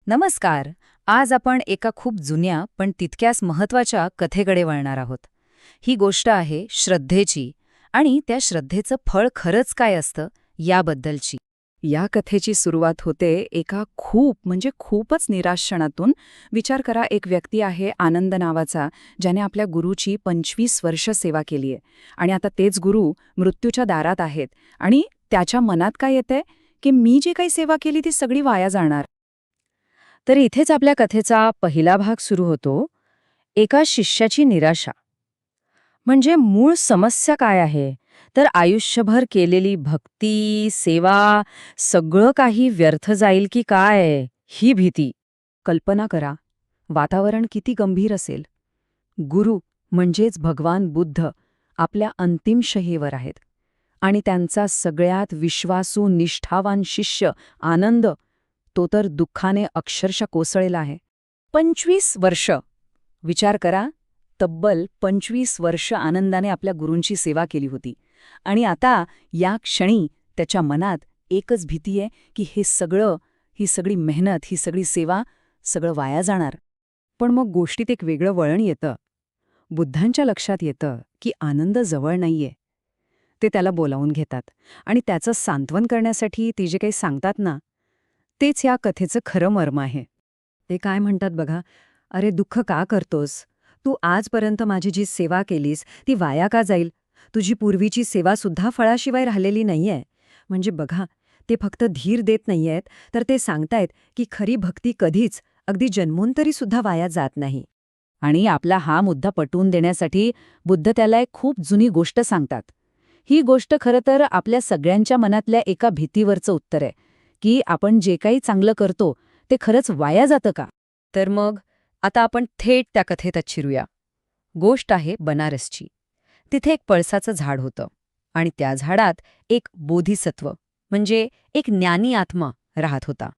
नमस्कार. आज आपण एका खूप जुन्या पण तितक्याच महत्वाच्या कथेकडे वळणार आहोत. ही गोष्ट आहे श्रद्धेची आणि त्या श्रद्धेचं फळ खरंच काय असतं याबद्दलची. या कथेची सुरुवात होते एका खूपच निराश क्षणातून. विचार करा, एक व्यक्ती आहे आनंद नावाचा, ज्याने आपल्या गुरुची 25 वर्ष सेवा केली आहे आणि आता तेच गुरु मृत्यूच्या दारात आहेत आणि त्याच्या मनात काय येतंय की मी जी काही सेवा केली ती सगळी वाया जाणार. तर इथेच आपल्या कथेचा पहिला भाग सुरू होतो, एका शिष्याची निराशा. म्हणजे मूळ समस्या काय आहे, तर आयुष्यभर केलेली भक्ती, सेवा, सगळं काही व्यर्थ जाईल की काय, ही भीती. कल्पना करा, वातावरण किती गंभीर असेल. गुरु म्हणजेच भगवान बुद्ध आपल्या अंतिम शय्येवर आहेत आणि त्यांचा सगळ्यात विश्वासू निष्ठावान शिष्य आनंद, तो तर दुःखाने अक्षरशः कोसळलेला आहे. 25 वर्ष, विचार करा, तब्बल 25 वर्ष आनंदाने आपल्या गुरूंची सेवा केली होती आणि आता या क्षणी त्याच्या मनात एकच भीती आहे की ही सगळी मेहनत, ही सगळी सेवा, सगळं वाया जाणार. पण मग गोष्टीत एक वेगळं वळण येतं. बुद्धांच्या लक्षात येतं की आनंद जवळ नाहीये. ते त्याला बोलावून घेतात आणि त्याचं सांत्वन करण्यासाठी ते जे काही सांगतात ना, तेच या कथेचं खरं मर्म आहे. ते काय म्हणतात बघा, अरे दुःख का करतोस? तू आजपर्यंत माझी जी सेवा केलीस ती वाया का जाईल? तुझी पूर्वीची सेवासुद्धा फळाशिवाय राहिलेली नाहीये. म्हणजे बघा, ते फक्त धीर देत नाहीयेत, तर ते सांगतायत की खरी भक्ती कधीच, अगदी जन्मून तरीसुद्धा वाया जात नाही. आणि आपला हा मुद्दा पटवून देण्यासाठी बुद्ध त्याला एक खूप जुनी गोष्ट सांगतात. ही गोष्ट खरं तर आपल्या सगळ्यांच्या मनातल्या एका भीतीवरचं उत्तर आहे, की आपण जे काही चांगलं करतो ते खरंच वाया जातं का? तर मग आता आपण थेट त्या कथेतच शिरूया. गोष्ट आहे बनारसची. तिथे एक पळसाचं झाड होतं आणि त्या झाडात एक बोधिसत्व म्हणजे एक ज्ञानी आत्मा राहत होता.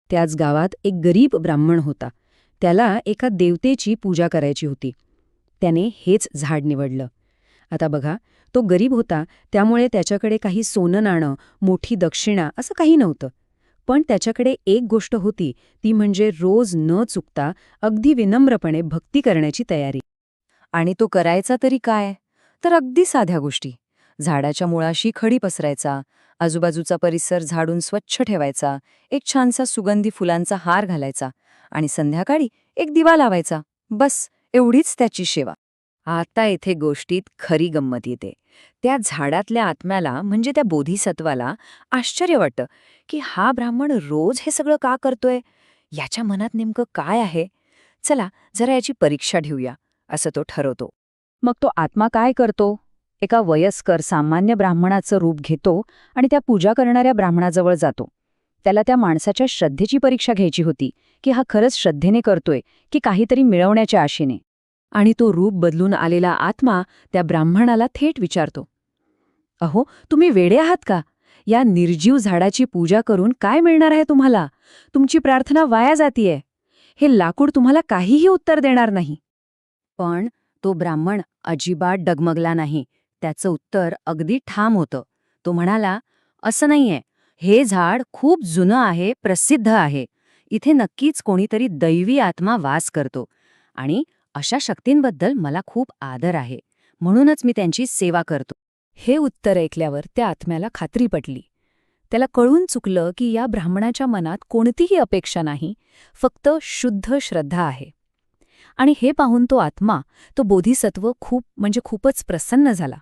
त्याच गावात एक गरीब ब्राह्मण होता. त्याला एका देवतेची पूजा करायची होती. त्याने हेच झाड निवडलं. आता बघा, तो गरीब होता, त्यामुळे त्याच्याकडे काही सोनं नाणं, मोठी दक्षिणा असं काही नव्हतं. पण त्याच्याकडे एक गोष्ट होती, ती म्हणजे रोज न चुकता अगदी विनम्रपणे भक्ती करण्याची तयारी. आणि तो करायचा तरी काय? तर अगदी साध्या गोष्टी. झाडाच्या मुळाशी खडी पसरायचा, आजूबाजूचा परिसर झाडून स्वच्छ ठेवायचा, एक छानसा सुगंधी फुलांचा हार घालायचा आणि संध्याकाळी एक दिवा लावायचा. बस एवढीच त्याची सेवा. आता इथे गोष्टीत खरी गंमत येते. त्या झाडातल्या आत्म्याला म्हणजे त्या बोधिसत्वाला आश्चर्य वाटतं की हा ब्राह्मण रोज हे सगळं का करतोय? याच्या मनात नेमकं काय आहे? चला जरा याची परीक्षा घेऊया, असं तो ठरवतो. मग तो आत्मा काय करतो? एका वयस्कर सामान्य ब्राह्मणाचं रूप घेतो आणि त्या पूजा करणाऱ्या ब्राह्मणाजवळ जातो. त्याला त्या माणसाच्या श्रद्धेची परीक्षा घ्यायची होती की हा खरंच श्रद्धेने करतोय की काहीतरी मिळवण्याच्या आशेने. आणि तो रूप बदलून आलेला आत्मा त्या ब्राह्मणाला थेट विचारतो, अहो, तुम्ही वेडे आहात का? या निर्जीव झाडाची पूजा करून काय मिळणार आहे तुम्हाला? तुमची प्रार्थना वाया जातीये. हे लाकूड तुम्हाला काहीही उत्तर देणार नाही. पण तो ब्राह्मण अजिबात डगमगला नाही. त्याचं उत्तर अगदी ठाम होतं. तो म्हणाला, असं नाहीये. हे झाड खूप जुनं आहे, प्रसिद्ध आहे. इथे नक्कीच कोणीतरी दैवी आत्मा वास करतो आणि अशा शक्तींबद्दल मला खूप आदर आहे. म्हणूनच मी त्यांची सेवा करतो. हे उत्तर ऐकल्यावर त्या आत्म्याला खात्री पटली. त्याला कळून चुकलं की या ब्राह्मणाच्या मनात कोणतीही अपेक्षा नाही, फक्त शुद्ध श्रद्धा आहे. आणि हे पाहून तो आत्मा, तो बोधिसत्व खूपच प्रसन्न झाला.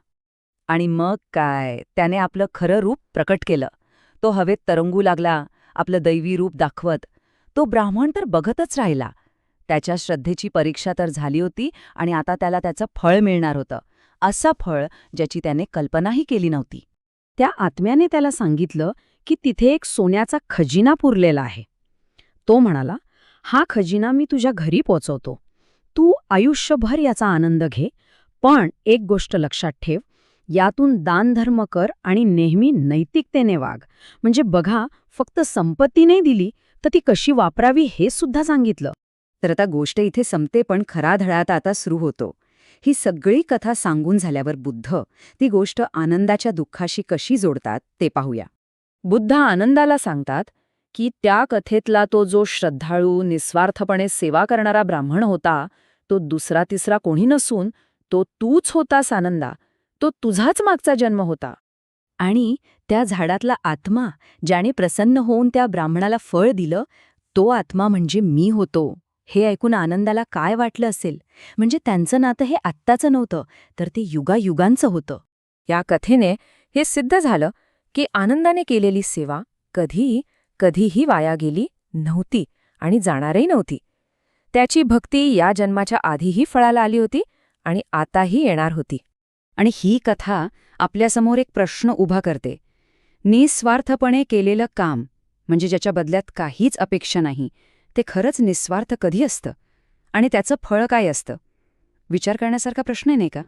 आणि मग काय, त्याने आपलं खरं रूप प्रकट केलं. तो हवेत तरंगू लागला, आपलं दैवी रूप दाखवत. तो ब्राह्मण तर बघतच राहिला. त्याच्या श्रद्धेची परीक्षा तर झाली होती आणि आता त्याला त्याचं फळ मिळणार होतं. असं फळ ज्याची त्याने कल्पनाही केली नव्हती. त्या आत्म्याने त्याला सांगितलं की तिथे एक सोन्याचा खजिना पुरलेला आहे. तो म्हणाला, हा खजिना मी तुझ्या घरी पोचवतो. तू आयुष्यभर याचा आनंद घे, पण एक गोष्ट लक्षात ठेव, यातून दानधर्म कर आणि नेहमी नैतिकतेने वाग. म्हणजे बघा, फक्त संपत्ती नाही दिली, तर ती कशी वापरावी हे सुद्धा सांगितलं. तर आता गोष्ट इथे संपते, पण खरा धडा आता सुरू होतो. ही सगळी कथा सांगून झाल्यावर बुद्ध ती गोष्ट आनंदाच्या दुःखाशी कशी जोडतात ते पाहूया. बुद्ध आनंदाला सांगतात की त्या कथेतला तो जो श्रद्धाळू निस्वार्थपणे सेवा करणारा ब्राह्मण होता, तो दुसरा तिसरा कोणी नसून तो तूच होतास आनंदा, तो तुझाच मागचा जन्म होता. आणि त्या झाडातला आत्मा ज्याने प्रसन्न होऊन त्या ब्राह्मणाला फळ दिलं, तो आत्मा म्हणजे मी होतो. हे ऐकून आनंदाला काय वाटलं असेल? म्हणजे त्यांचं नातं हे आत्ताचं नव्हतं, तर ते युगायुगांचं होतं. या कथेने हे सिद्ध झालं की आनंदाने केलेली सेवा कधीही वाया गेली नव्हती आणि जाणारही नव्हती. त्याची भक्ती या जन्माच्या आधीही फळाला आली होती आणि आताही येणार होती. आणि ही कथा आपल्यासमोर एक प्रश्न उभा करते. निस्वार्थपणे केलेलं काम, म्हणजे ज्याच्या बदल्यात काहीच अपेक्षा नाही, ते खरंच निस्वार्थ कधी असतं? आणि त्याचं फळ काय असतं? विचार करण्यासारखा प्रश्न आहे, नाही का?